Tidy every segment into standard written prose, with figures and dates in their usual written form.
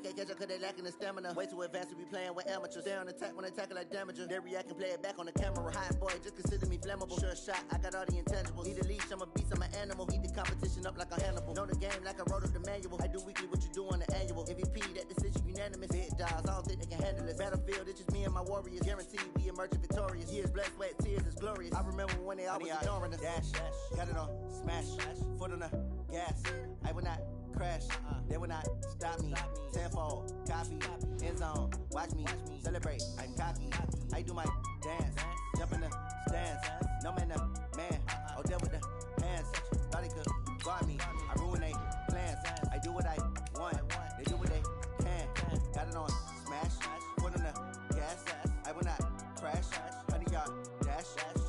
can't catch up cause they lacking the stamina. Way too advanced to be playing with amateurs. Stay on attack when they tackle like damager. They react and play it back on the camera. Hot boy, just consider me flammable. Sure shot, I got all the intangibles. Need a leash, I'm a beast, I'm an animal. Eat the competition up like a Hannibal. Know the game like I wrote up the manual. I do weekly what you do on the annual. MVP, that decision unanimous. Big dogs, I don't think they can handle it. Battlefield, it's just me and my warriors. Guaranteed we emerge victorious. Years, blood, sweat, tears, is glorious. I remember when they always ignoring us. Dash, got it on, smash, foot on the gas. I will not crash, they will not stop me. Tenfold, copy, end zone, watch me celebrate. I'm cocky, I do my dance, jump in the stands. No man, man, oh deal with the hands. Thought he could guard me, I ruin they plans. I do what I want, they do what they can. Got it on, smash, foot on the gas. I will not crash, 100-yard dash,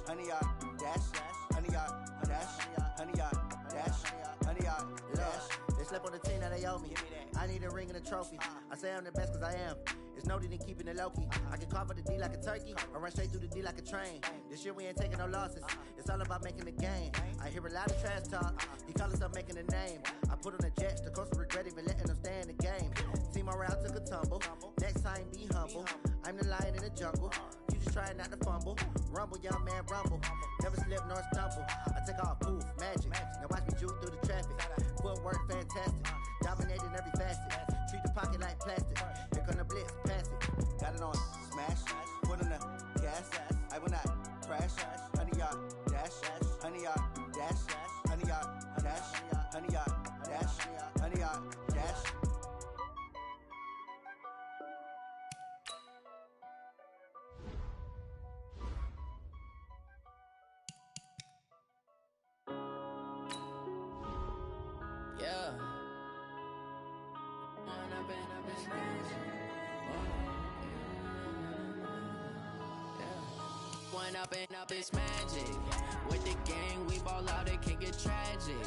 100-yard dash, 100-yard dash, 100-yard dash, 100-yard dash. They slept on the team that they owe me. I need a ring and a trophy. I say I'm the best cause I am. It's noted in keeping it low-key. I can carve up the D like a turkey or run straight through the D like a train. This year we ain't taking no losses. It's all about making the game. I hear a lot of trash talk. He call himself making a name. I put on the Jets. The coast regret even letting them stay in the game. Team morale took a tumble. Next time be humble. I'm the lion in the jungle. You just try not to fumble. Rumble, young man, rumble. Never slip nor stumble. I take off, poof, magic. Now watch me juke through the traffic. Footwork fantastic. Dominating every facet. Treat the pocket like plastic. Here come the blitz, pass it. Got it on, smash. Put on the gas. I will not crash. 100-yard dash. 100-yard dash. 100-yard dash. 100-yard dash. 100-yard dash. Yeah. One up and up, it's magic. With the gang, we ball out, it can get tragic.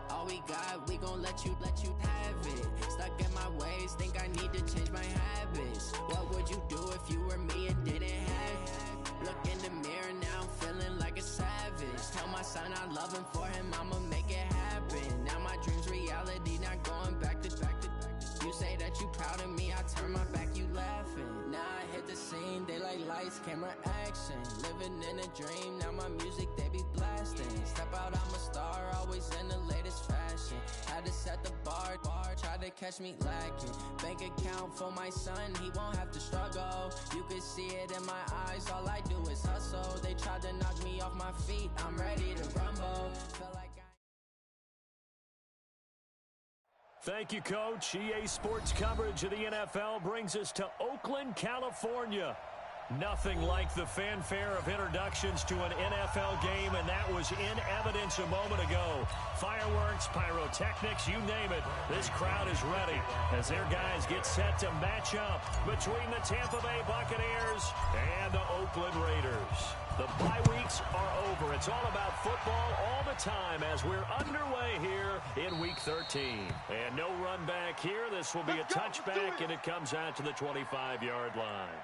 All we got, we gon' let you have it. Stuck in my ways, think I need to change my habits. What would you do if you were me and didn't have it? Look in the mirror, now I'm feeling like a savage. Tell my son I love him, for him I'ma make it happen. Now my dream's reality, not going back to. You say that you proud of me, I turn my back, you laughing. Now I hit the scene, they like lights, camera, action. Living in a dream, now my music, they be blasting. Step out, I'm a star, always in the latest fashion. Had to set the bar, try to catch me lacking. Bank account for my son, he won't have to struggle. You can see it in my eyes, all I do is hustle. They tried to knock me off my feet, I'm ready to rumble. Feel like Thank you, Coach. EA Sports coverage of the NFL brings us to Oakland, California. Nothing like the fanfare of introductions to an NFL game, and that was in evidence a moment ago. Fireworks, pyrotechnics, you name it. This crowd is ready as their guys get set to match up between the Tampa Bay Buccaneers and the Oakland Raiders. The bye weeks are over. It's all about football all the time as we're underway here in Week 13. And no run back here. This will be a touchback, and it comes out to the 25-yard line.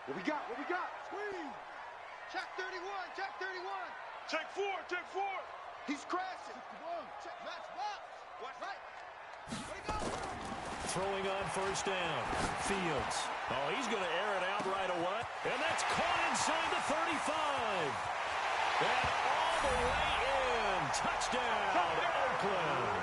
What we got? Squeeze! Check 31, check 31! Check 4, check 4! He's crashing! Check match box! What's right? Where he go? Throwing on first down. Fields. Oh, he's going to air it out right away. And that's caught inside the 35. And all the way in. Touchdown, Oakland.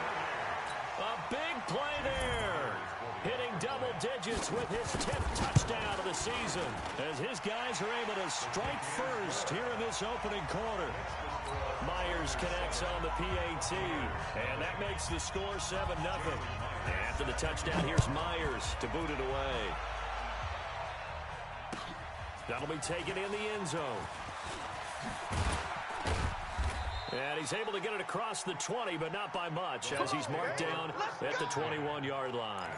A big play there. Hitting double digits with his 10th touchdown of the season as his guys are able to strike first here in this opening quarter. Myers connects on the PAT, and that makes the score 7-0. After the touchdown, here's Myers to boot it away. That'll be taken in the end zone. And he's able to get it across the 20, but not by much, as he's marked down at the 21-yard line.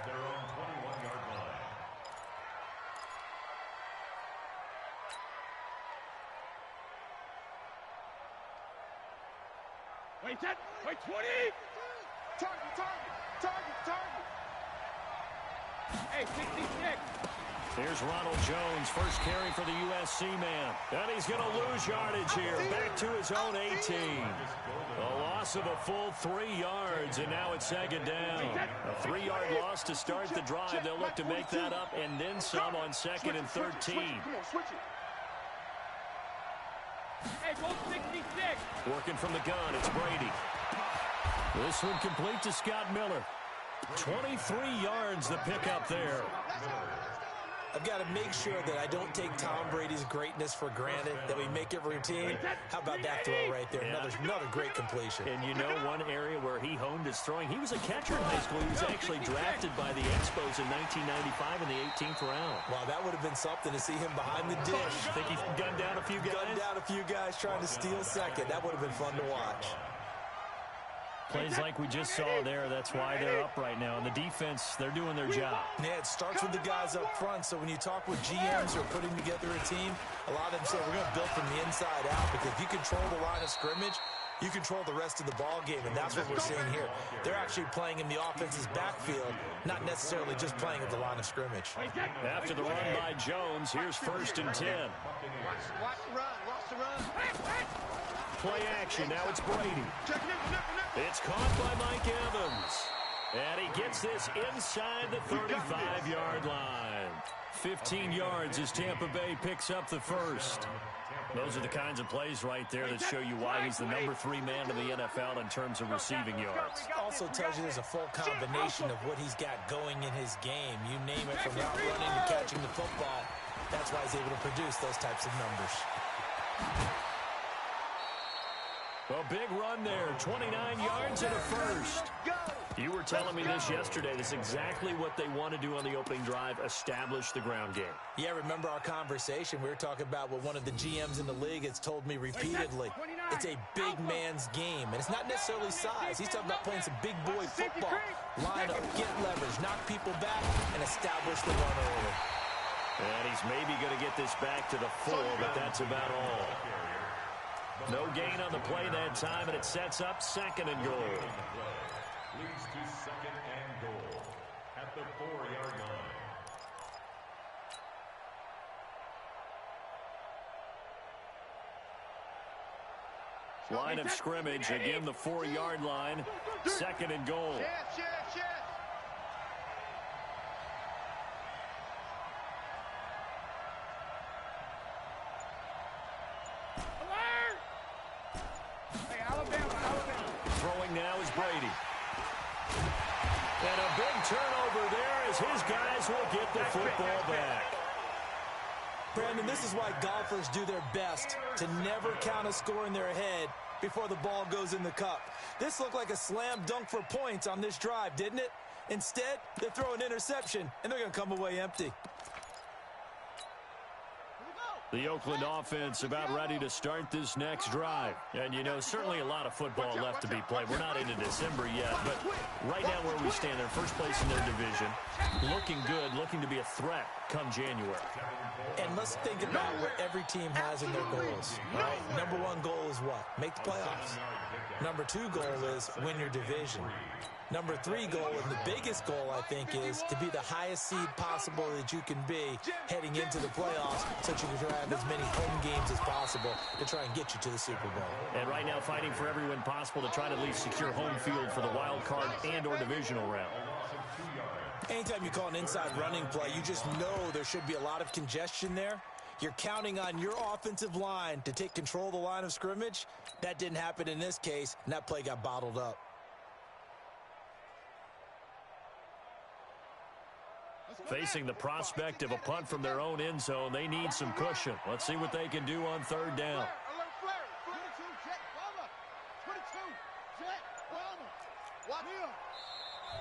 Wait, 20! Target! target. Hey, 66. Here's Ronald Jones, first carry for the USC man. And he's going to lose yardage here, back to his own 18. A loss of a full 3 yards, and now it's second down. A 3-yard loss to start the drive. They'll look to make that up and then some on second and 13. Come on, switch it. Hey, go 66. Working from the gun, it's Brady. This one complete to Scott Miller. 23 yards the pickup there. I've got to make sure that I don't take Tom Brady's greatness for granted, that we make it routine. How about that throw right there? Yeah. Another great completion. And you know one area where he honed his throwing? He was a catcher in high school. He was actually drafted by the Expos in 1995 in the 18th round. Wow, that would have been something to see him behind the dish. Think he gunned down a few guys? Gunned down a few guys trying to steal second. That would have been fun to watch. Plays like we just saw there, that's why they're up right now. And the defense, they're doing their job. Yeah, it starts with the guys up front. So when you talk with GMs who are putting together a team, a lot of them say we're going to build from the inside out, because if you control the line of scrimmage, you control the rest of the ball game, and that's what we're seeing here. They're actually playing in the offense's backfield, not necessarily just playing at the line of scrimmage. After the run by Jones, here's 1st and 10. Watch the run. Play action, now it's Brady. It's caught by Mike Evans. And he gets this inside the 35-yard line. 15 yards as Tampa Bay picks up the first. Those are the kinds of plays right there that show you why he's the number 3 man in the NFL in terms of receiving yards. Also tells you there's a full combination of what he's got going in his game. You name it, from route running to catching the football. That's why he's able to produce those types of numbers. A big run there, 29 yards and a first. You were telling me this yesterday. This is exactly what they want to do on the opening drive, establish the ground game. Yeah, remember our conversation? We were talking about what one of the GMs in the league has told me repeatedly. It's a big man's game, and it's not necessarily size. He's talking about playing some big boy football. Line up, get leverage, knock people back, and establish the run early. And he's maybe going to get this back to the 4, but that's about all. No gain on the play that time, and it sets up 2nd and goal. Leads to 2nd and goal at the 4-yard line. Line of scrimmage, again the 4-yard line, 2nd and goal. Yes. Throwing now is Brady. And a big turnover there as his guys will get the football back. Brandon, this is why golfers do their best to never count a score in their head before the ball goes in the cup. This looked like a slam dunk for points on this drive, didn't it? Instead, they throw an interception, and they're going to come away empty. The Oakland offense about ready to start this next drive. And, you know, certainly a lot of football left to be played. We're not into December yet, but right now where we stand, they're first place in their division. Looking good, looking to be a threat come January. And let's think about what every team has in their goals. Right? Number 1 goal is what? Make the playoffs. Number 2 goal is win your division. Number 3 goal, and the biggest goal, I think, is to be the highest seed possible that you can be heading into the playoffs, so that you can have as many home games as possible to try and get you to the Super Bowl. And right now fighting for every win possible to try to at least secure home field for the wild card and or divisional round. Anytime you call an inside running play, you just know there should be a lot of congestion there. You're counting on your offensive line to take control of the line of scrimmage. That didn't happen in this case, and that play got bottled up. Facing the prospect of a punt from their own end zone, they need some cushion. Let's see what they can do on 3rd down.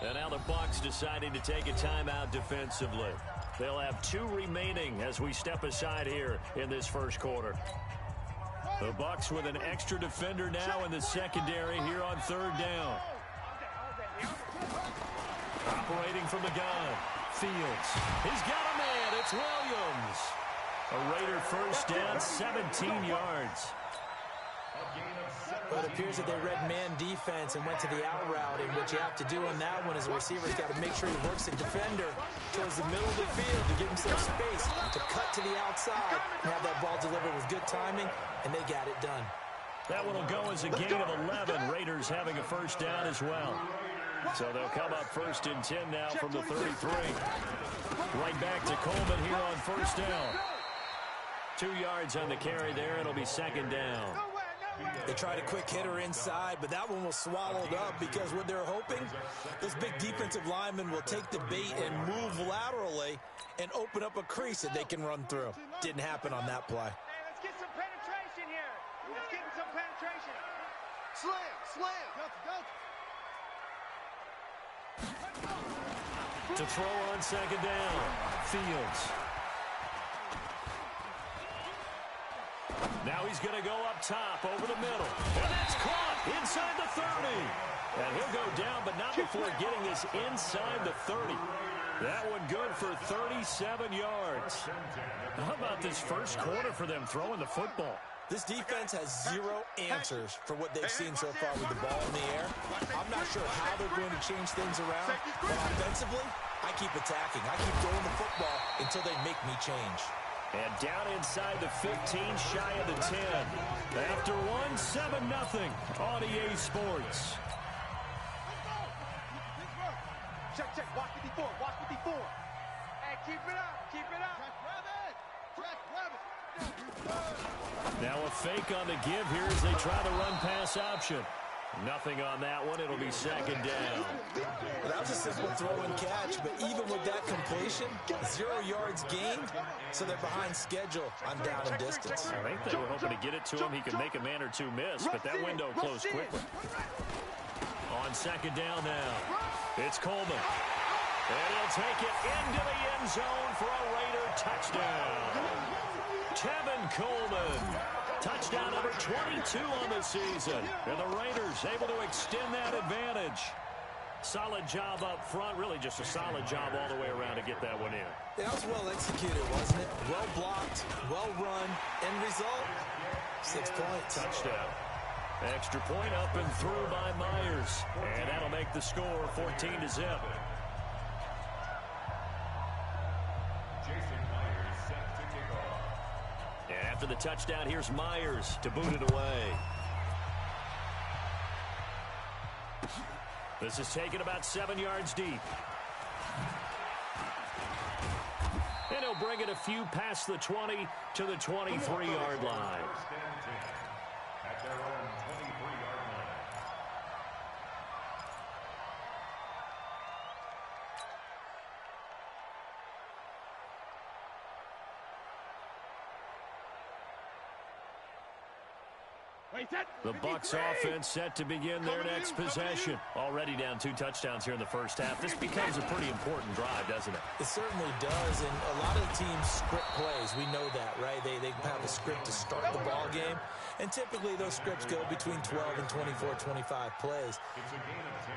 And now the Bucs deciding to take a timeout defensively. They'll have 2 remaining as we step aside here in this first quarter. The Bucs with an extra defender now in the secondary here on 3rd down. Operating from the gun. Fields. He's got a man. It's Williams. A Raider first down, 17 yards. A gain of But it appears that they read man defense and went to the out route, and what you have to do on that one is the receiver's got to make sure he works the defender towards the middle of the field to give himself space to cut to the outside and have that ball delivered with good timing, and they got it done. That one will go as a gain of 11. Raiders having a first down as well. So they'll come up 1st and 10 now from the 33. Right back to Coleman here on first down. 2 yards on the carry there. It'll be 2nd down. They tried a quick hitter inside, but that one was swallowed up because what they're hoping, those big defensive linemen will take the bait and move laterally and open up a crease that they can run through. Didn't happen on that play. Hey, let's get some penetration here. Let's get some penetration. Slam. To throw on 2nd down. Fields. Now he's going to go up top over the middle. And that's caught inside the 30. And he'll go down, but not before getting this inside the 30. That one good for 37 yards. How about this first quarter for them throwing the football? This defense has zero answers for what they've seen so far with the ball in the air. I'm not sure how they're going to change things around, but offensively, I keep attacking. I keep throwing the football until they make me change. And down inside the 15, shy of the 10. After one, 7-0 on EA Sports. Check. Watch 54. Hey, keep it up. Now a fake on the give here as they try to run pass option. Nothing on that one. It'll be 2nd down. Well, that was a simple throw and catch, but even with that completion, 0 yards gained, so they're behind schedule on down and distance. I think they were hoping to get it to him. He could make a man or two miss, but that window closed quickly. On 2nd down now, it's Coleman. And he'll take it into the end zone for a Raider touchdown. Tevin Coleman. Touchdown number 22 on the season. And the Raiders able to extend that advantage. Solid job up front. Really just a solid job all the way around to get that one in. That was well executed, wasn't it? Well blocked, well run. End result, 6 points. Touchdown. Extra point up and through by Myers. And that'll make the score 14-0. After the touchdown, here's Myers to boot it away. This is taken about 7 yards deep. And he'll bring it a few past the 20 to the 23-yard line. At their own 23-yard line. The Bucs offense set to begin their next possession. Already down 2 touchdowns here in the first half. This becomes a pretty important drive, doesn't it? It certainly does, and a lot of teams script plays. We know that, right? They have a script to start the ball game, and typically those scripts go between 12 and 24, 25 plays.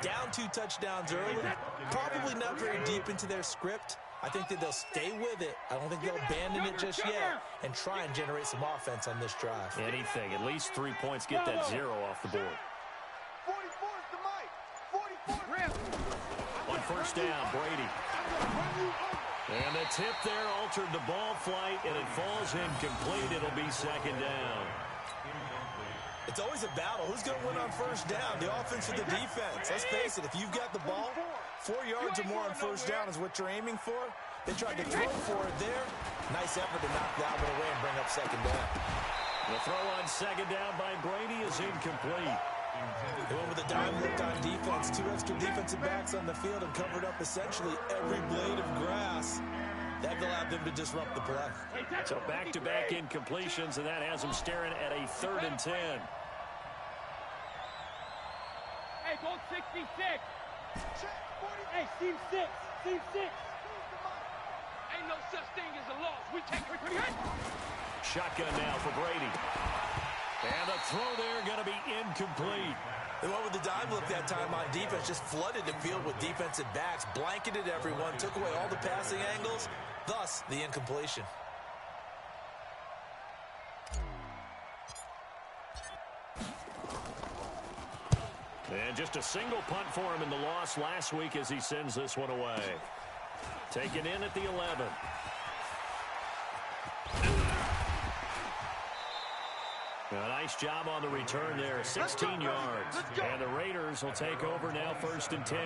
Down 2 touchdowns early, probably not very deep into their script. I think that they'll stay with it. I don't think they'll abandon it just yet and try and generate some offense on this drive. Anything. At least 3 points. Get that 0 off the board. 44 is the mic. 44. On first down, Brady. And the tip there altered the ball flight, and it falls incomplete. It'll be 2nd down. It's always a battle. Who's going to win on first down? The offense or the defense? Let's face it, if you've got the ball, 4 yards or more on first down is what you're aiming for. They tried to throw for it there. Nice effort to knock that one away and bring up 2nd down. The throw on 2nd down by Brady is incomplete. They went with a dime look on defense. 2 extra defensive backs on the field and covered up essentially every blade of grass. That allowed them to disrupt the play. So back-to-back incompletions, and that has them staring at a 3rd and 10. Hey, goal 66. Hey, team 6. Team 6. Ain't no such thing as a loss. We take it. Shotgun now for Brady. And the throw there going to be incomplete. They went with the dime look that time on defense, just flooded the field with defensive backs, blanketed everyone, took away all the passing angles, thus the incompletion. And just a single punt for him in the loss last week as he sends this one away. Taken in at the 11. A nice job on the return there, 16 yards. And the Raiders will take over now, 1st and 10.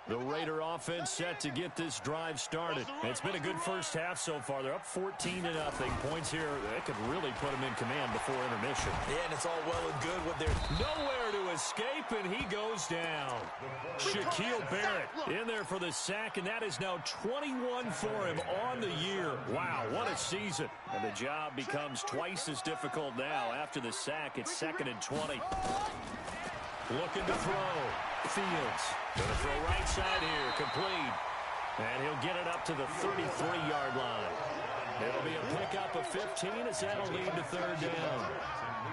The Raider offense set to get this drive started. It's been a good first half so far. They're up 14-0. Points here, that could really put them in command before intermission. Yeah, and it's all well and good with their... Nowhere to escape, and he goes down. Shaquille Barrett in there for the sack, and that is now 21 for him on the year. Wow, what a season. And the job becomes twice as difficult now. After the sack, it's 2nd and 20. Looking to throw. Fields going to throw right side here. Complete. And he'll get it up to the 33-yard line. It'll be a pickup of 15 as that'll lead to 3rd down.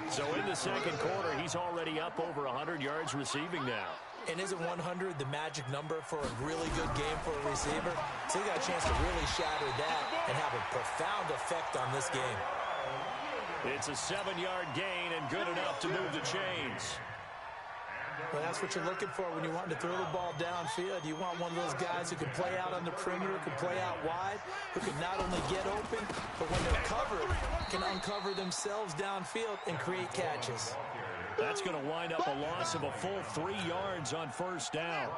So in the second quarter, he's already up over 100 yards receiving now. And isn't 100 the magic number for a really good game for a receiver? So he got a chance to really shatter that and have a profound effect on this game. It's a 7-yard gain and good enough to move the chains. Well, that's what you're looking for when you want to throw the ball downfield. You want one of those guys who can play out on the perimeter, can play out wide, who can not only get open, but when they're covered, can uncover themselves downfield and create catches. That's going to wind up a loss of a full 3 yards on 1st down.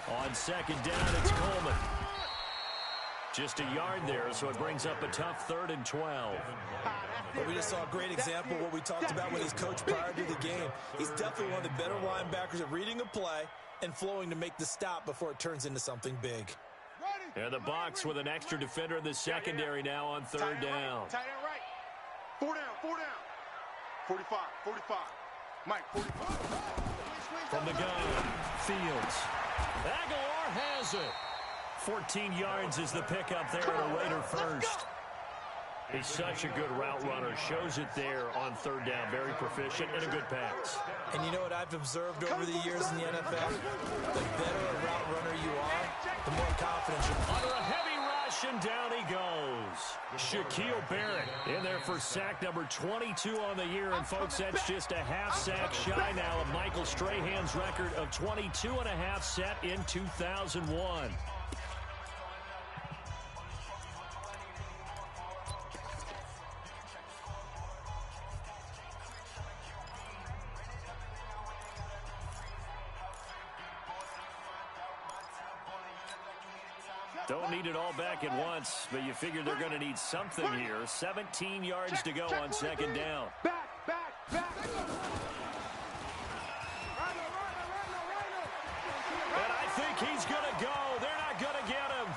On 2nd down, it's Coleman. Just a yard there, so it brings up a tough 3rd and 12. But we just saw a great example of what we talked about with his coach prior to the game. He's definitely one of the better linebackers at reading a play and flowing to make the stop before it turns into something big. And the Bucs with an extra defender in the secondary now on 3rd down. Tight end right. 4 down, 4 down. 45, 45. Mike, 45. From the gun, Fields. Aguilar has it. 14 yards is the pickup there at a Raider first. He's such a good route runner. Shows it there on 3rd down. Very proficient and a good pass. And you know what I've observed over the years in the NFL? The better a route runner you are, the more confidence you have. Under a heavy rush, and down he goes. Shaquille Barrett in there for sack number 22 on the year. And, folks, that's just a half sack shy now of Michael Strahan's record of 22.5 set in 2001. Don't need it all back at once, but you figure they're going to need something here. 17 yards to go on 2nd down. Back. And I think he's going to go. They're not going to get him.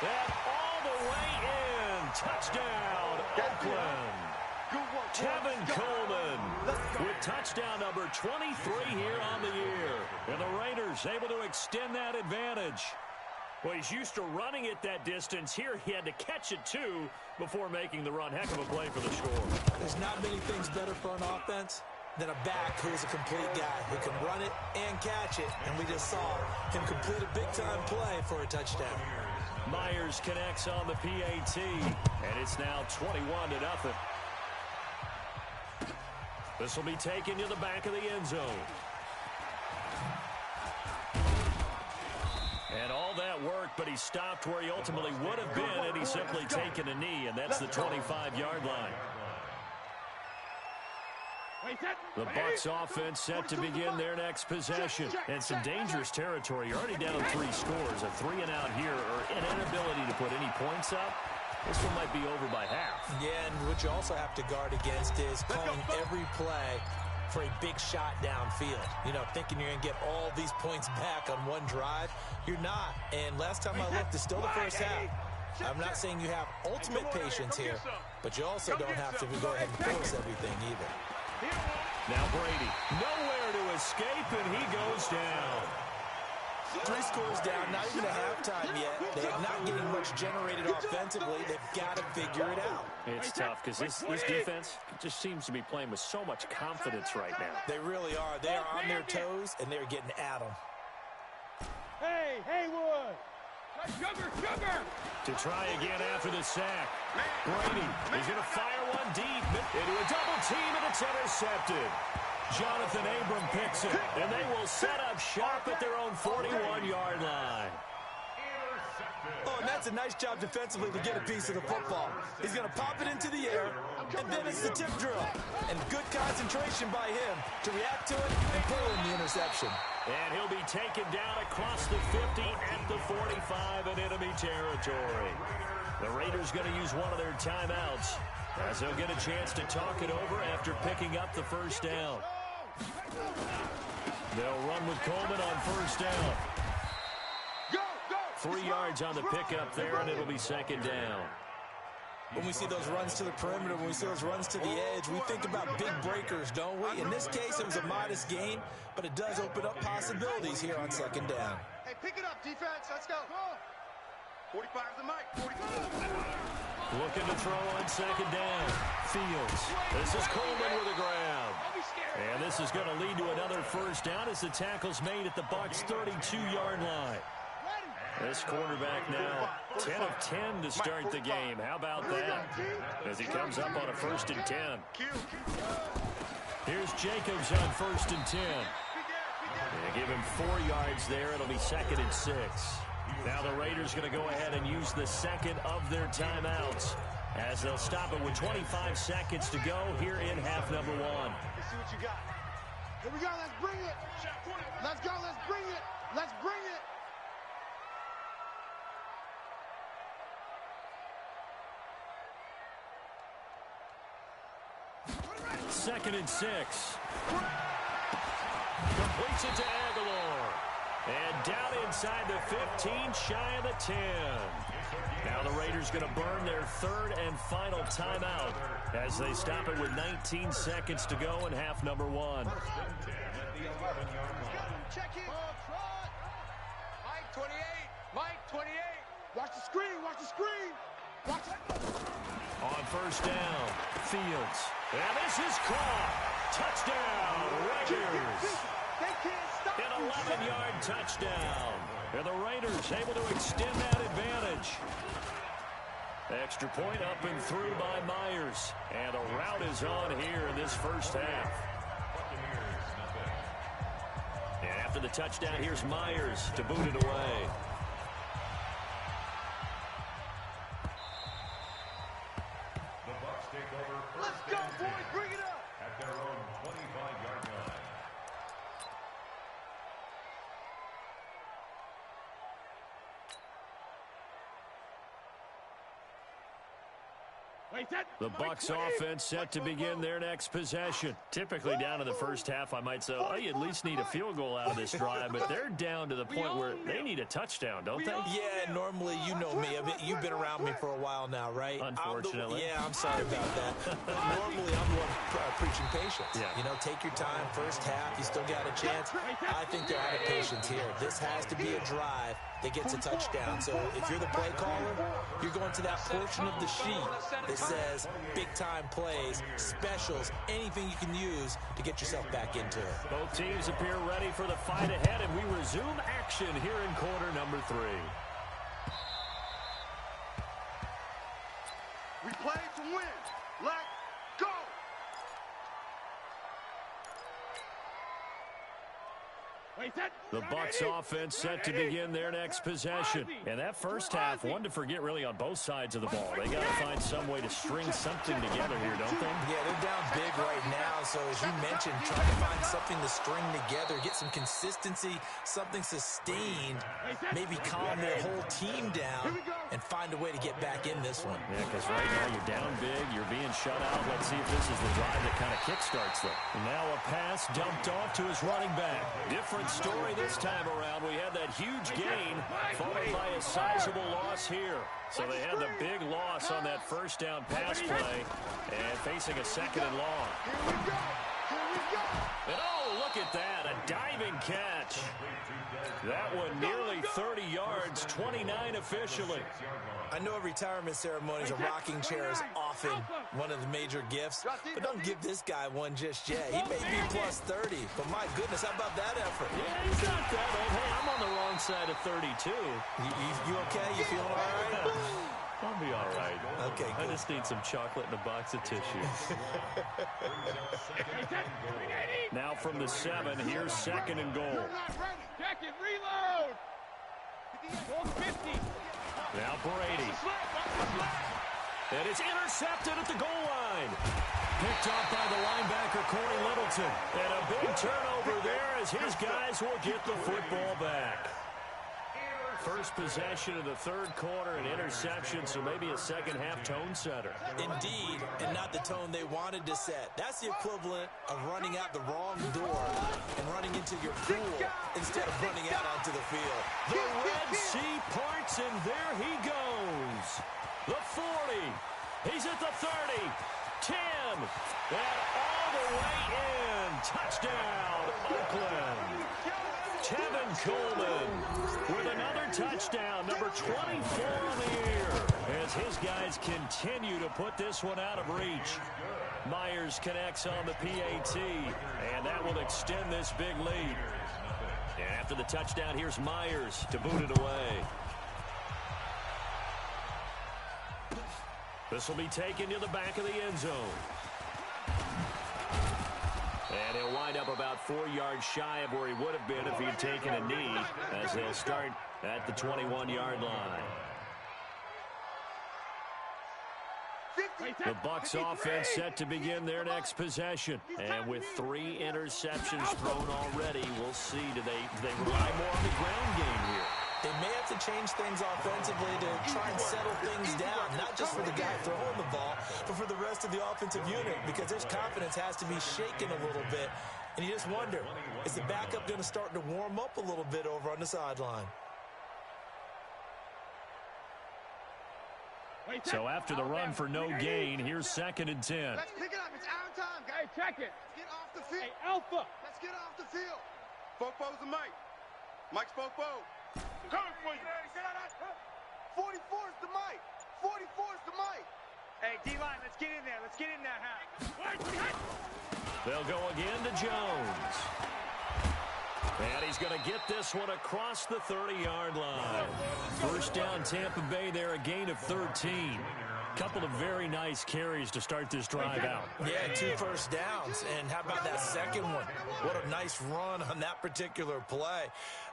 And all the way in. Touchdown, Oakland. Tevin Coleman with touchdown number 23 here on the year. And the Raiders able to extend that advantage. Well, he's used to running it that distance. Here he had to catch it, too, before making the run. Heck of a play for the score. There's not many things better for an offense than a back who's a complete guy who can run it and catch it. And we just saw him complete a big-time play for a touchdown. Myers connects on the PAT, and it's now 21-0. This will be taken to the back of the end zone. And all that work, but he stopped where he ultimately would have been had he simply taken a knee, and that's the 25-yard line. The Bucs offense set to begin their next possession. And some dangerous territory. You're already down 3 scores. A 3 and out here, or an inability to put any points up. This one might be over by half. Yeah, and what you also have to guard against is calling every play for a big shot downfield. You know, thinking you're going to get all these points back on one drive. You're not. And last time I looked, it's still the first half. I'm not saying you have ultimate patience here, but you also don't have to go ahead and force everything either. Now Brady, nowhere to escape, and he goes down. 3 scores down, not even a halftime yet. They're not getting much generated offensively. They've got to figure it out. It's tough because this defense just seems to be playing with so much confidence right now. They really are. They are on their toes, and they're getting at them. Hey, Haywood! Sugar! To try again after the sack. Brady is going to fire one deep into a double team, and it's intercepted. Jonathan Abram picks it, and they will set up shop at their own 41-yard line. Oh, and that's a nice job defensively to get a piece of the football. He's going to pop it into the air, and then it's the tip drill. And good concentration by him to react to it and pull in the interception. And he'll be taken down across the 50 at the 45 in enemy territory. The Raiders going to use one of their timeouts as they'll get a chance to talk it over after picking up the first down. They'll run with Coleman on first down. 3 yards on the pickup there, and it'll be second down. When we see those runs to the perimeter, when we see those runs to the edge, we think about big breakers, don't we? In this case, it was a modest gain, but it does open up possibilities here on second down. Hey, pick it up, defense. Let's go. 45 the mic. 45. Looking to throw on second down. Fields. This is Coleman with a grab. And this is going to lead to another first down as the tackle's made at the Bucs' 32-yard line. This quarterback now 10 of 10 to start the game. How about that? As he comes up on a 1st and 10. Here's Jacobs on 1st and 10. They give him 4 yards there. It'll be 2nd and 6. Now the Raiders going to go ahead and use the second of their timeouts as they'll stop it with 25 seconds to go here in half number 1. Let's see what you got. Here we go. Let's bring it. Let's go. Let's bring it. Let's bring it. 2nd and 6. Completes it to Aguilar. And down inside the 15, shy of the 10. Now the Raiders going to burn their 3rd and final timeout as they stop it with 19 seconds to go in half number 1. Check it. Mike 28. Mike 28. Watch the screen. Watch the screen. Watch it. On first down, Fields. And this is caught. Touchdown, Raiders. They can't stop An 11-yard touchdown. And the Raiders able to extend that advantage. Extra point up and through by Myers. And the route is on here in this first half. And after the touchdown, here's Myers to boot it away. Let's go, boys. Bring it up. At their own 25-yard line. The Bucs offense set to begin their next possession. Typically down in the first half, I might say, oh, you at least need a field goal out of this drive, but they're down to the point where they need a touchdown, don't they? Yeah, normally, you know me. I mean, you've been around me for a while now, right? Unfortunately. I'm sorry about that. Normally, I'm the one preaching patience. Yeah. You know, take your time. First half, you still got a chance. I think they're out of patience here. This has to be a drive that gets a touchdown. So if you're the play caller, you're going to that portion of the sheet that says big-time plays, specials, anything you can use to get yourself back into it. Both teams appear ready for the fight ahead, and we resume action here in quarter number 3. We play to win. Let's go. The Bucs offense set to begin their next possession. And that first half, one to forget really on both sides of the ball. They got to find some way to string something together here, don't they? Yeah, they're down big right now. So as you mentioned, try to find something to string together, get some consistency, something sustained, maybe calm their whole team down and find a way to get back in this one. Yeah, because right now you're down big, you're being shut out. Let's see if this is the drive that kind of kickstarts them. And now a pass dumped off to his running back. Different story this time around. We had that huge gain followed by a sizable loss here. So they had the big loss on that first down pass play and facing a 2nd and long. Here we go. Here we go. And oh, look at that, a diving catch. That one nearly 30 yards, 29 officially. I know retirement ceremonies, a rocking chair is often one of the major gifts, but don't give this guy one just yet. He may be plus 30, but my goodness, how about that effort? Yeah, he's not that old. Hey, I'm on the wrong side of 32. You okay? You feeling all right? I'll be all right. Okay, good. I just need some chocolate and a box of tissues. Now from the 7, here's 2nd and goal. Check it, reload. 50. Now Brady. And it's intercepted at the goal line. Picked off by the linebacker, Corey Littleton. And a big turnover there as his guys will get the football back. First possession of the 3rd quarter, an interception, so maybe a second-half tone setter. Indeed, and not the tone they wanted to set. That's the equivalent of running out the wrong door and running into your pool instead of running out onto the field. The Red Sea parts, and there he goes. The 40. He's at the 30. 10. And all the way in. Touchdown, Oakland. Tevin Coleman with another touchdown, number 24 on the year, as his guys continue to put this one out of reach. Myers connects on the PAT, and that will extend this big lead. And after the touchdown, here's Myers to boot it away. This will be taken to the back of the end zone. And he'll wind up about 4 yards shy of where he would have been if he'd taken a knee, as they'll start at the 21-yard line. The Bucs offense set to begin their next possession. And with 3 interceptions thrown already, we'll see, do they rely more on the ground game here? They may have to change things offensively to try and settle things down, not just for the guy throwing the ball, but for the rest of the offensive unit, because their confidence has to be shaken a little bit. And you just wonder, is the backup going to start to warm up a little bit over on the sideline? So after the run for no gain, here's 2nd and 10. Let's pick it up. It's our time, guys. Hey, check it. Let's get off the field. Hey, Alpha. Let's get off the field. Fofo's and Mike. Mike's Fofo. Coming for you. 44's the Mike. 44's the Mike. Hey, D-line, let's get in there. Let's get in there, huh? They'll go again to Jones. And he's going to get this one across the 30-yard line. First down, Tampa Bay there, a gain of 13. Couple of very nice carries to start this drive out. Yeah, 2 first downs. And how about that second one? What a nice run on that particular play.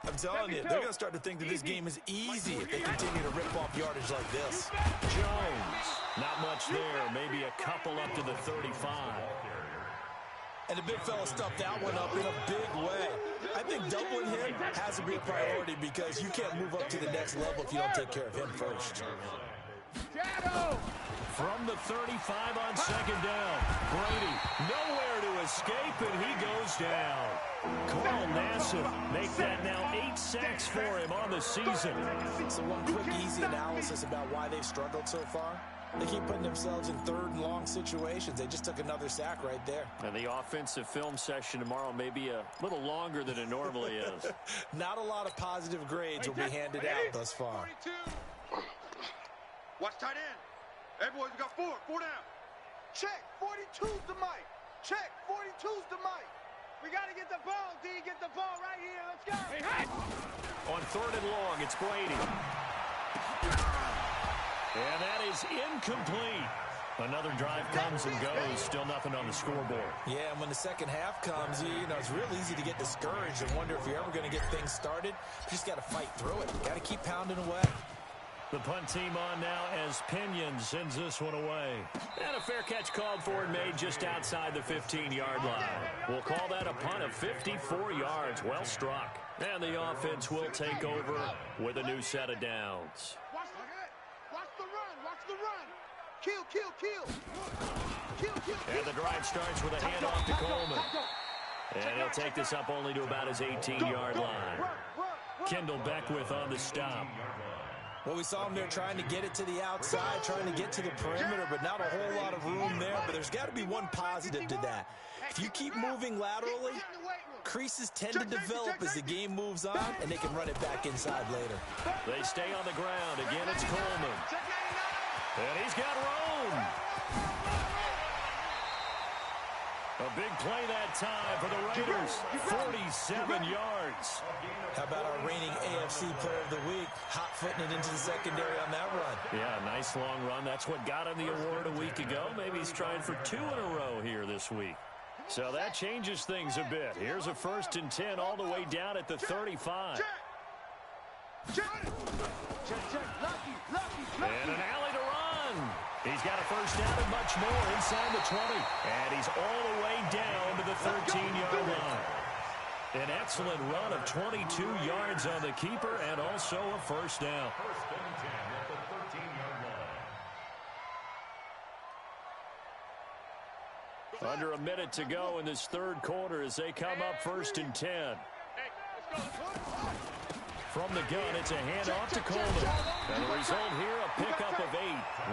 I'm telling you, they're going to start to think that this game is easy if they continue to rip off yardage like this. Jones, not much there. Maybe a couple up to the 35. And the big fella stuffed that one up in a big way. I think doubling him has to be a priority because you can't move up to the next level if you don't take care of him first. From the 35 on 2nd down, Brady nowhere to escape, and he goes down. Carl Nassib make that now 8 sacks for him on the season. So one quick, easy analysis about why they've struggled so far. They keep putting themselves in 3rd and long situations. They just took another sack right there. And the offensive film session tomorrow may be a little longer than it normally is. Not a lot of positive grades will be handed out thus far. 42. Watch tight end. Hey, boys, we got 4 down. Check, 42's the Mike. Check, 42's the Mike. We got to get the ball, D. Get the ball right here. Let's go. Hey. On 3rd and long, it's Brady. And that is incomplete. Another drive comes and goes. Still nothing on the scoreboard. Yeah, and when the second half comes, you know, it's real easy to get discouraged and wonder if you're ever going to get things started. You just got to fight through it. Got to keep pounding away. The punt team on now as Pinion sends this one away. And a fair catch called for and made just outside the 15-yard line. We'll call that a punt of 54 yards. Well struck. And the offense will take over with a new set of downs. Watch the run. Watch the run. Kill. And the drive starts with a handoff to Coleman. And he'll take this up only to about his 18-yard line. Kendall Beckwith on the stop. Well, we saw him there trying to get it to the outside, trying to get to the perimeter, but not a whole lot of room there. But there's got to be one positive to that. If you keep moving laterally, creases tend to develop as the game moves on, and they can run it back inside later. They stay on the ground. Again, it's Coleman. And he's got room. A big play that time for the Raiders. 47 yards. How about our reigning AFC Player of the Week, hot-footing it into the secondary on that run? Yeah, nice long run. That's what got him the award a week ago. Maybe he's trying for 2 in a row here this week. So that changes things a bit. Here's a 1st and 10 all the way down at the 35. And an alley to run. He's got a first down and much more inside the 20. And he's all the way down to the 13-yard line. An excellent run of 22 yards on the keeper and also a first down. 1st and 10 at the 13-yard line. Under a minute to go in this 3rd quarter as they come up 1st and 10. From the gun, it's a handoff to Coleman. And the result here, a pickup of 8.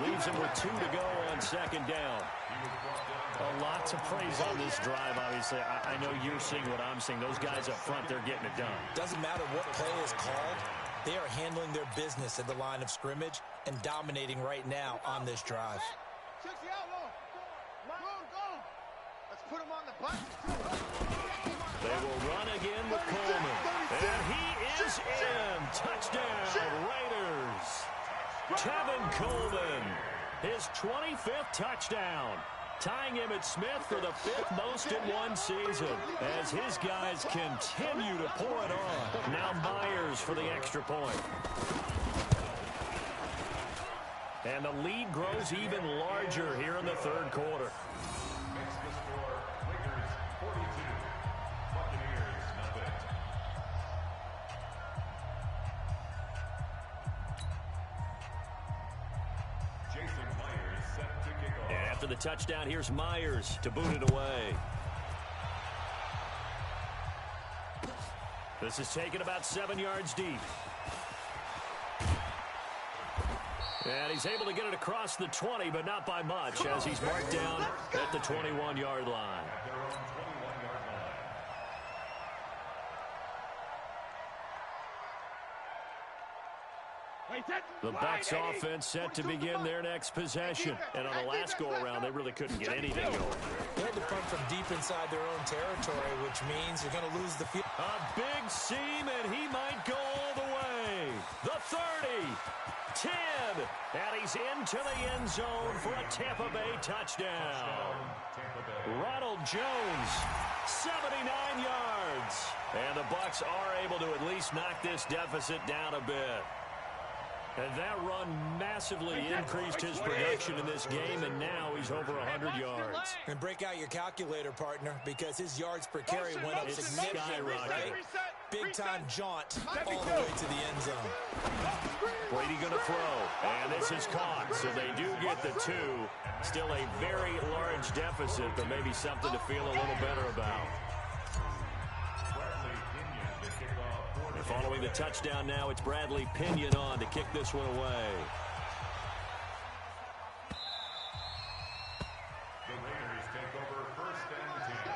Leaves him with 2 to go on 2nd down. A lot to praise on this drive, obviously. I know you're seeing what I'm seeing. Those guys up front, they're getting it done. Doesn't matter what play is called. They are handling their business at the line of scrimmage and dominating right now on this drive. Let's put him on the button. They will run again with Coleman. And he is in. Touchdown, Raiders. Tevin Coleman, his 25th touchdown. Tying him at Smith for the 5th most in one season as his guys continue to pour it on. Now Myers for the extra point. And the lead grows even larger here in the 3rd quarter. Makes the score Raiders 42, Buccaneers nothing. Jason Myers set to kick off. And after the touchdown, here's Myers to boot it away. This is taken about 7 yards deep. And he's able to get it across the 20, but not by much, as he's marked down at the 21-yard line. At their own 21-yard line. The Bucs offense set to begin their next possession. And on the last go-around, they really couldn't get anything going. They had to punt from deep inside their own territory, which means you're going to lose the field. A big seam, and he might go all the way. The 30, 10, and he's into the end zone for a Tampa Bay touchdown. Ronald Jones, 79 yards. And the Bucs are able to at least knock this deficit down a bit. And that run massively increased his production in this game, and now he's over 100 yards. And break out your calculator, partner, because his yards per carry went up significantly, right? Big-time jaunt all the way to the end zone. Brady going to throw, and this is caught, so they do get the 2. Still a very large deficit, but maybe something to feel a little better about. Following the touchdown now, it's Bradley Pinion on to kick this one away. The Raiders take over 1st and 10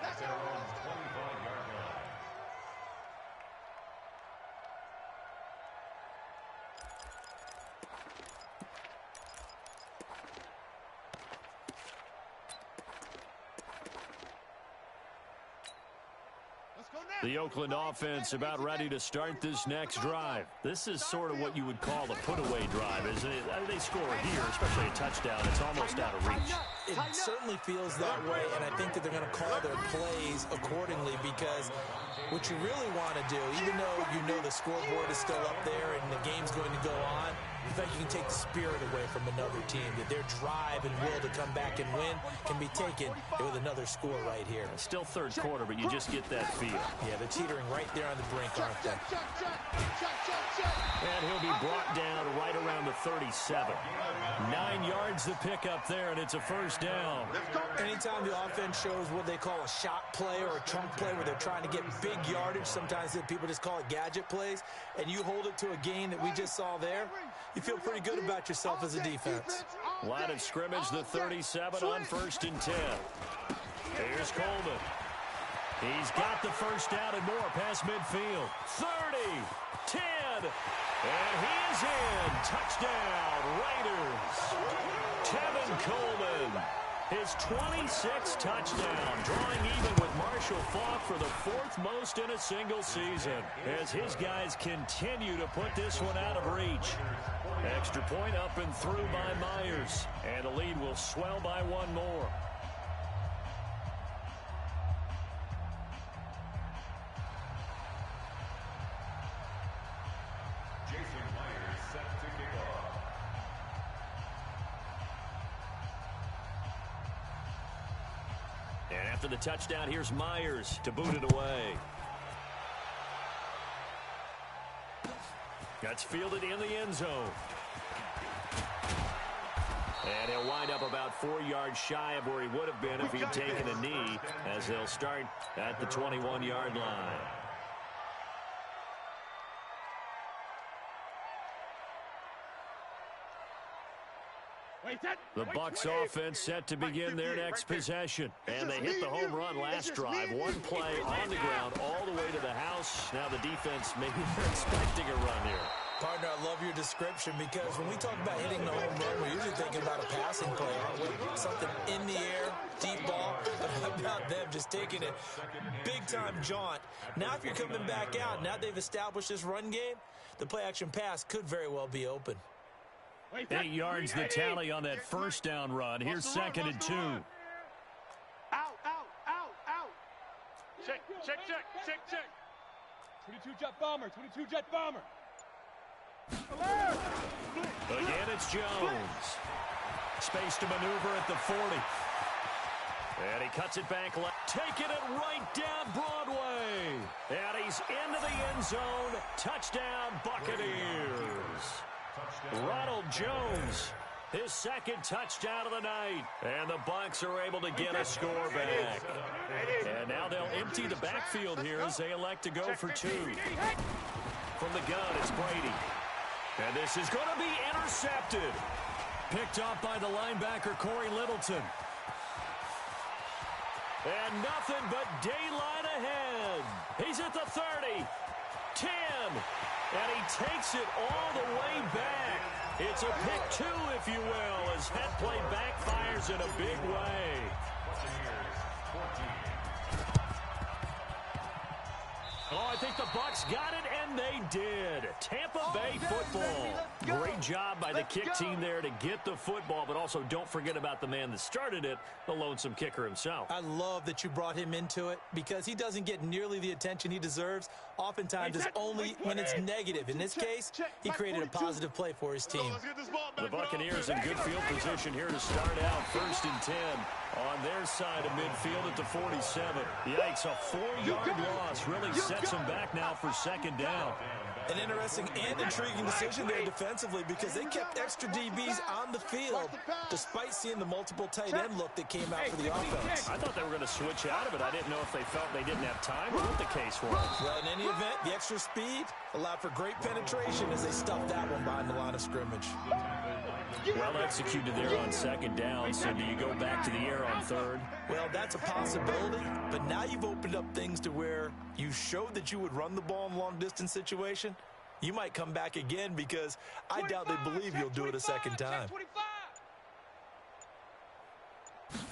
at their own 25-yard line. The Oakland offense about ready to start this next drive. This is sort of what you would call a put-away drive, isn't it? They score here, especially a touchdown. It's almost out of reach. It certainly feels that way, and I think that they're going to call their plays accordingly, because what you really want to do, even though you know the scoreboard is still up there and the game's going to go on, In fact, you can take the spirit away from another team, that their drive and will to come back and win can be taken with another score right here. It's still third quarter, but you just get that feel. Yeah, they're teetering right there on the brink, aren't they? And he'll be brought down right around the 37. 9 yards to pick up there, and it's a first down. Anytime the offense shows what they call a shot play or a chunk play where they're trying to get big yardage, sometimes people just call it gadget plays, and you hold it to a gain that we just saw there, you feel pretty good about yourself as a defense. Line of scrimmage, the 37 on 1st and 10. Here's Coleman. He's got the first down and more past midfield. 30, 10, and he is in. Touchdown, Raiders. Tevin Coleman, his 26th touchdown, drawing even with Marshall Faulk for the 4th most in a single season, as his guys continue to put this one out of reach. Extra point up and through by Myers, and the lead will swell by 1 more. And after the touchdown, here's Myers to boot it away. That's fielded in the end zone. And he'll wind up about 4 yards shy of where he would have been if he'd taken a knee, as they'll start at the 21-yard line. The Bucs offense set to begin their next possession. And they hit the home run last drive. 1 play on the ground all the way to the house. Now the defense, maybe they're expecting a run here. Partner, I love your description, because when we talk about hitting the home run, we're usually thinking about a passing play, aren't we? Something in the air, deep ball. But how about them just taking it big-time jaunt? Now if you're coming back out, now they've established this run game, the play-action pass could very well be open. 8 yards the tally on that first down run. Here's 2nd and 2. Out. Check. 22 jet bomber. Again, it's Jones. Space to maneuver at the 40. And he cuts it back left. Taking it right down Broadway. And he's into the end zone. Touchdown, Buccaneers. Ronald Jones, his 2nd touchdown of the night. And the Bucs are able to get a score back. And now they'll empty the backfield here as they elect to go for 2. From the gun, it's Brady. And this is going to be intercepted. Picked off by the linebacker, Corey Littleton. And nothing but daylight ahead. He's at the 30, 10, and he takes it all the way back. It's a pick 2, if you will, as that play backfires in a big way. Oh, I think the Bucs got it, and they did. Tampa Bay football. Great job by the kick team there to get the football, but also don't forget about the man that started it, the lonesome kicker himself. I love that you brought him into it, because he doesn't get nearly the attention he deserves. Oftentimes, it's only when it's negative. In this case, he created a positive play for his team. The Buccaneers in good field position here to start out. 1st and 10 on their side of midfield at the 47. Yikes, a 4-yard loss really sets them back now for 2nd down. An interesting and intriguing decision there defensively, because they kept extra DBs on the field despite seeing the multiple tight end look that came out for the offense. I thought they were going to switch out of it. I didn't know if they felt they didn't have time or what the case was. Well, in any event, the extra speed allowed for great penetration as they stuffed that one behind the line of scrimmage. Well executed there on 2nd down. So do you go back to the air on 3rd? Well, that's a possibility, but now you've opened up things to where you showed that you would run the ball in a long-distance situation. You might come back again, because I doubt they believe you'll do it a 2nd time.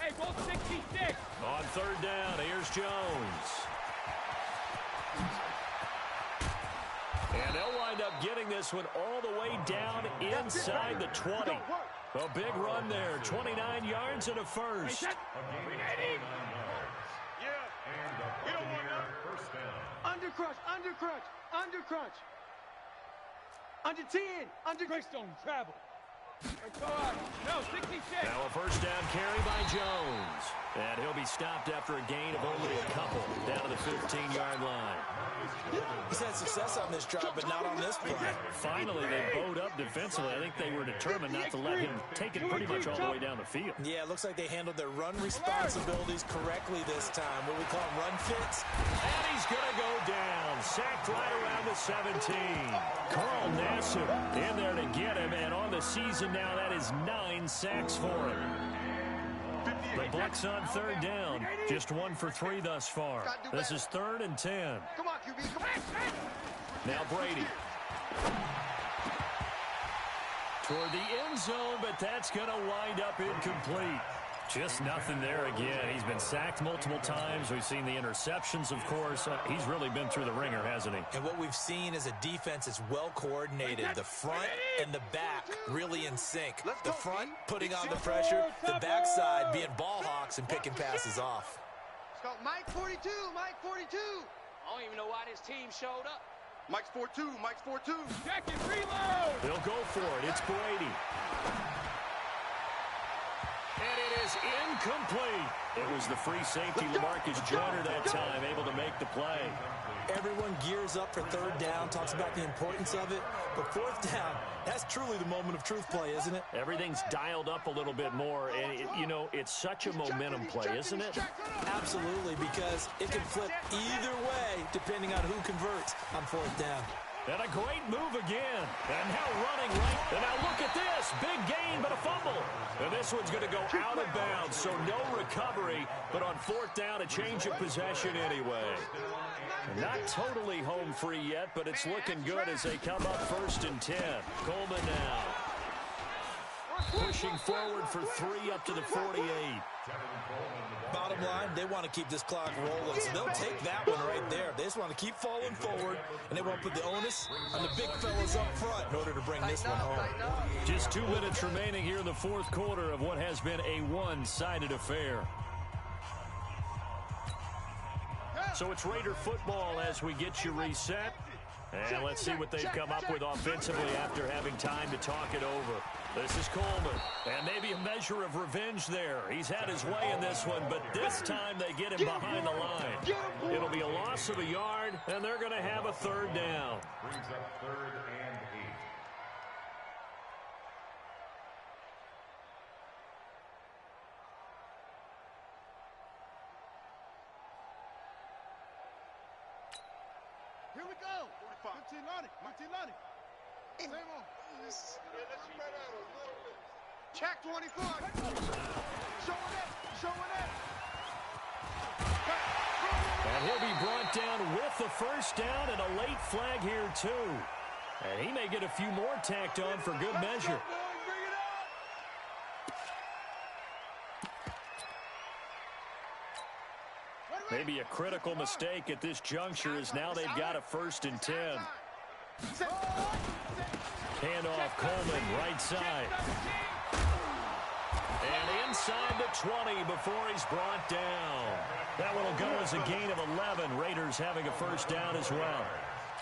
Hey, roll 66. On 3rd down, here's Jones. And they'll wind up getting this one all the way down inside the 20. A big run there, 29 yards and a first. Undercrunch. Under 10. Under... Greystone, travel. Let's go out. No, 66. Now a first down carry by Jones. And he'll be stopped after a gain of only a couple down to the 15-yard line. He's had success on this drive, but not on this play. Finally, they bowed up defensively. I think they were determined not to let him take it pretty much all the way down the field. Yeah, it looks like they handled their run responsibilities correctly this time. What we call them run fits. And he's going to go down. Sacked right around the 17. Carl Nassib in there to get him. And on the season now, that is 9 sacks for him. The Bucs on third down. Just 1 for 3 thus far. This is 3rd and 10. Come on, QB. Come on. Now Brady. Toward the end zone, but that's going to wind up incomplete. Just nothing there again. He's been sacked multiple times. We've seen the interceptions, of course. He's really been through the ringer, hasn't he? And what we've seen is a defense that's well coordinated. The front and the back really in sync. The front putting on the pressure. The backside being ball hawks and picking passes off. Let's go. Mike 42. Mike 42. I don't even know why this team showed up. Mike's 4-2. Mike's 4-2. Check and reload. They'll go for it. It's Brady. And it is incomplete. It was the free safety, LaMarcus Joyner, that time, able to make the play. Everyone gears up for third down, talks about the importance of it. But fourth down, that's truly the moment of truth play, isn't it? Everything's dialed up a little bit more. And, you know, it's such a momentum play, isn't it? Absolutely, because it can flip either way depending on who converts on fourth down. And a great move again. And now running right. And now look at this. Big gain, but a fumble. And this one's going to go out of bounds, so no recovery. But on fourth down, a change of possession anyway. Not totally home free yet, but it's looking good as they come up 1st and 10. Coleman now. Pushing forward for 3 up to the 48. Bottom line, they want to keep this clock rolling, so they'll take that one right there. They just want to keep falling forward, and they won't put the onus on the big fellas up front in order to bring this one home. Just 2 minutes remaining here in the 4th quarter of what has been a one-sided affair. So it's Raider football as we get you reset. And let's see what they've come up with offensively after having time to talk it over. This is Coleman. And maybe a measure of revenge there. He's had his way in this one, but this time they get him behind the line. It'll be a loss of a yard, and they're going to have a 3rd down. Brings up 3rd and 8. Here we go. 15 on it. 15 on it. Same on. Let's spread out a little bit. Check 24. Showing up. Showing up. And he'll be brought down with the 1st down and a late flag here, too. And he may get a few more tacked on for good measure. Maybe a critical mistake at this juncture is now they've got a 1st and 10. Handoff, Coleman, right side. And inside the 20 before he's brought down. That one will go as a gain of 11. Raiders having a 1st down as well.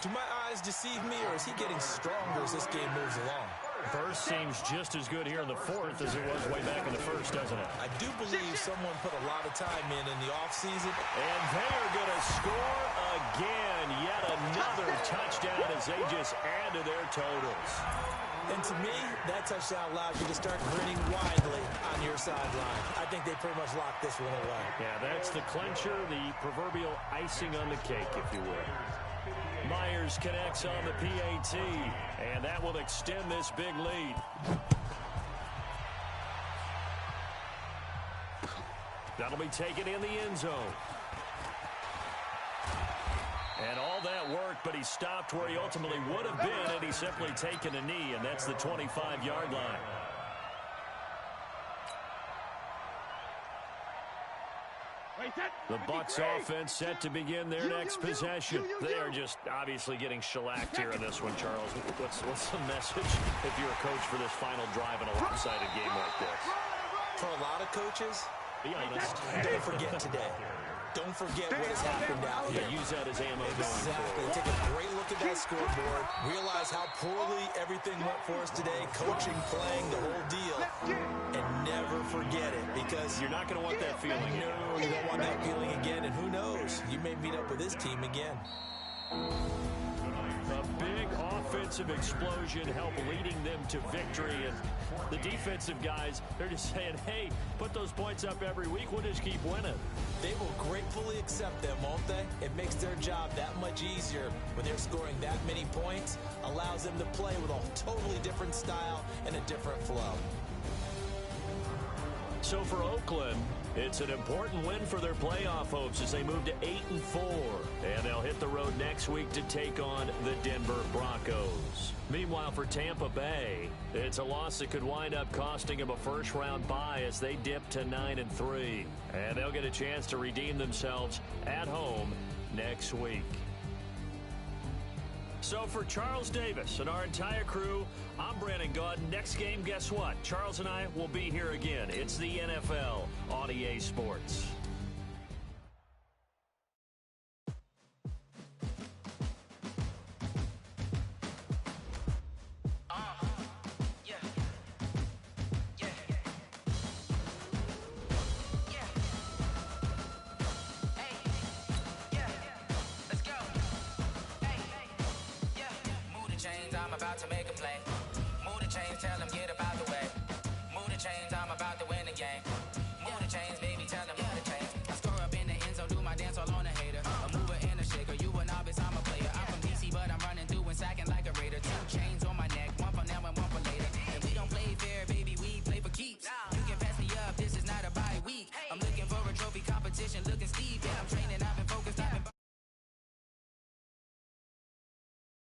Do my eyes deceive me, or is he getting stronger as this game moves along? First seems just as good here in the 4th as it was way back in the 1st, doesn't it? I do believe someone put a lot of time in the offseason. And they are going to score again. Yet another touchdown as they just add to their totals. And to me, that touchdown allows you to start grinning widely on your sideline. I think they pretty much locked this one away. Yeah, that's the clincher, the proverbial icing on the cake, if you will. Myers connects on the PAT, and that will extend this big lead. That'll be taken in the end zone. And all that work, but he stopped where he ultimately would have been, and he's simply taken a knee, and that's the 25-yard line. The Bucs offense set to begin their next possession. They are just obviously getting shellacked here in this one, Charles. What's the message if you're a coach for this final drive in a lopsided game like this? For a lot of coaches, be honest. don't forget today. don't forget what has happened out here. Yeah, use that as ammo. Exactly. Take a great look at that scoreboard. Realize how poorly everything went for us today. Coaching, playing, the whole deal. And never forget it, because you're not going to want that feeling. No, you don't want that feeling again. And who knows? You may meet up with this team again. A big offensive explosion helped leading them to victory. And the defensive guys, they're just saying, hey, put those points up every week. We'll just keep winning. They will gratefully accept them, won't they? It makes their job that much easier when they're scoring that many points. Allows them to play with a totally different style and a different flow. So for Oakland, it's an important win for their playoff hopes as they move to 8-4. And they'll hit the road next week to take on the Denver Broncos. Meanwhile, for Tampa Bay, it's a loss that could wind up costing them a first-round bye as they dip to 9-3. And they'll get a chance to redeem themselves at home next week. So for Charles Davis and our entire crew, I'm Madden Gods. Next game, guess what? Charles and I will be here again. It's the NFL on EA Sports. I'm about to make a play. Move the chains, tell them get about the way. Move the chains, I'm about to win the game.